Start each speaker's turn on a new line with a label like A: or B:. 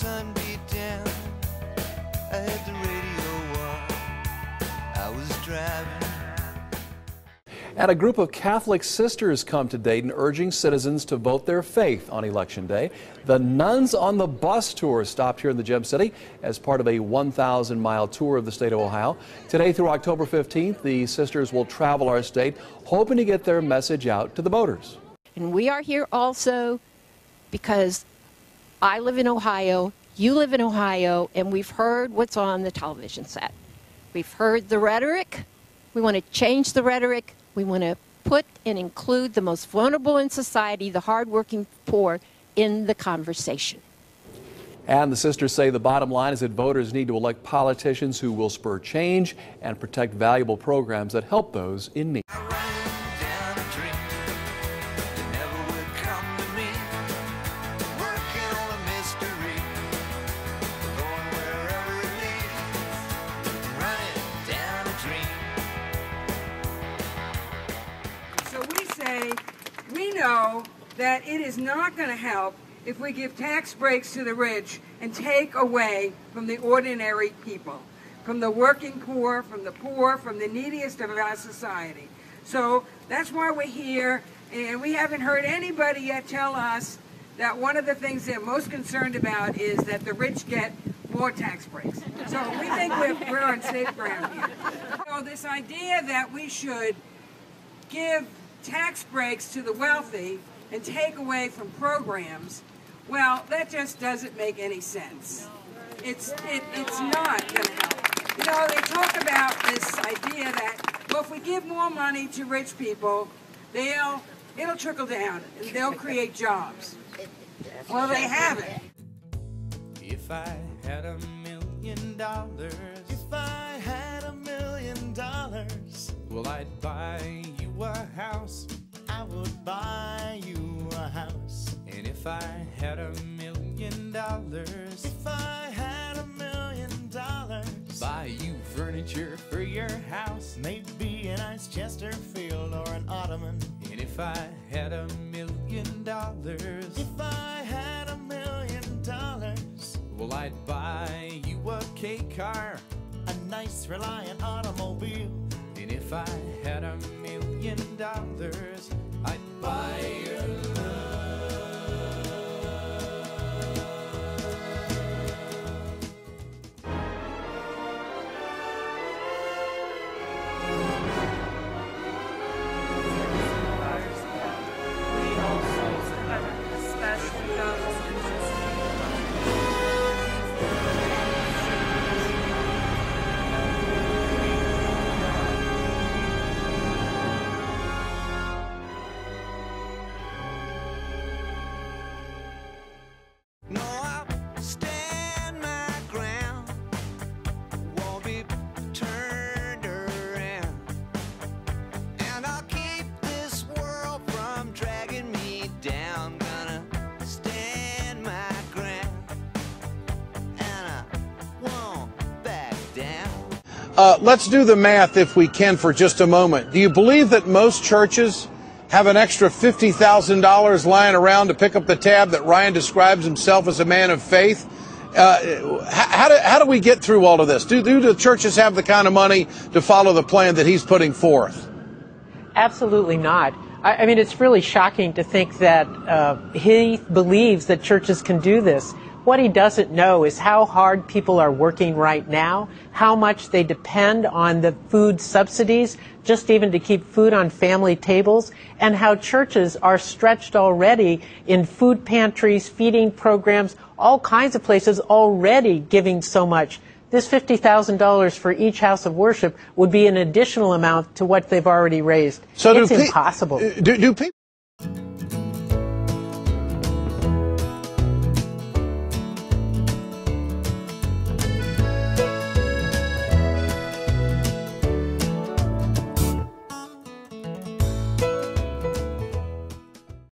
A: sun beat down, I had the radio on. I was driving.
B: And a group of Catholic sisters come to Dayton urging citizens to vote their faith on Election Day. The Nuns on the Bus tour stopped here in the Gem City as part of a 1,000-mile tour of the state of Ohio. Today through October 15th, the sisters will travel our state, hoping to get their message out to the voters.
C: And we are here also because I live in Ohio, you live in Ohio, and we've heard what's on the television set. We've heard the rhetoric. We want to change the rhetoric. We want to put and include the most vulnerable in society, the hardworking poor, in the conversation.
B: And the sisters say the bottom line is that voters need to elect politicians who will spur change and protect valuable programs that help those in need.
D: So we say, we know that it is not going to help if we give tax breaks to the rich and take away from the ordinary people, from the working poor, from the neediest of our society. So that's why we're here, and we haven't heard anybody yet tell us that one of the things they're most concerned about is that the rich get more tax breaks. So we think we're on safe ground here. So this idea that we should give tax breaks to the wealthy and take away from programs, well, that just doesn't make any sense. It's not going to help. You know, they talk about this idea that, well, if we give more money to rich people, it'll trickle down and they'll create jobs. Well, they haven't.
A: If I had $1 million, if I had $1 million, well, I'd buy you a house. I would buy you a house. And if I had $1 million, if I had $1 million, buy you furniture for your house. Maybe a nice Chesterfield or an ottoman. And if I had $1 million, if I had $1 million, well, I'd buy you a K car, a nice Reliant automobile. And if I had $1 million, I'd buy your love.
E: Let's do the math, if we can, for just a moment. Do you believe that most churches have an extra $50,000 lying around to pick up the tab that Ryan describes himself as a man of faith? How do we get through all of this? Do the churches have the kind of money to follow the plan that he's putting forth?
F: Absolutely not. I mean, it's really shocking to think that he believes that churches can do this. What he doesn't know is how hard people are working right now, how much they depend on the food subsidies, just even to keep food on family tables, and how churches are stretched already in food pantries, feeding programs, all kinds of places already giving so much. This $50,000 for each house of worship would be an additional amount to what they've already raised. So it's impossible.
E: Do people